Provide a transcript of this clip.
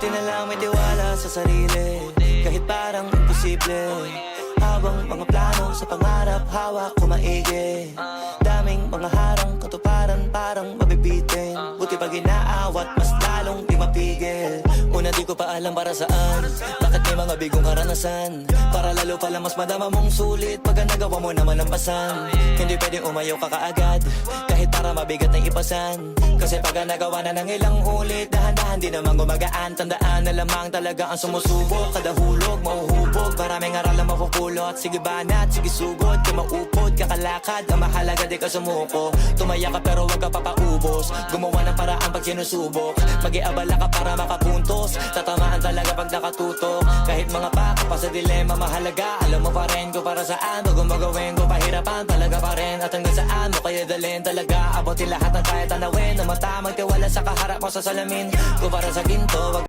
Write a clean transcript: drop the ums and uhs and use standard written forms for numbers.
Buti na lang may tiwala sa sarili, kahit parang imposible. Habang mga plano sa pangarap, hawak ko maigi. Daming mga harang, katuparan parang mabibitin. Buti pag inaawat, mas lalong di mapigil. Una di ko pa alam para saan, bakit may mga bigong karanasan. Para lalo pala mas madama mong sulit pag nagawa mo naman ang pasan. Hindi pwedeng umayaw ka kaagad, kahit para mabigat na ipasan. Kasi pag nagawa na ng ilang ulit, dahan-dahan di naman gumagaan. Tandaan na lamang talaga ang sumusubok, kada hulog mauhubog. Maraming aral ang mapupulot, sige banat, sige sugod. Kaya maupod, kakalakad, ang mahalaga di ka sumuko. Tumaya ka pero wag ka papaubos, gumawa ng paraan pag sinusubok. Mag-iabala ka para makapuntos, tatamaan talaga pag nakatutok. Kahit mga baka pa sa dilema mahalaga, alam mo pa rin ko para saan. Bago magawin ko pahirapan talaga pa rin. At hanggang saan mo kaya dalhin talaga, abutin lahat ng kaya tanawin. Na mata magtiwala sa kaharap mo sa salamin ko para sa ginto.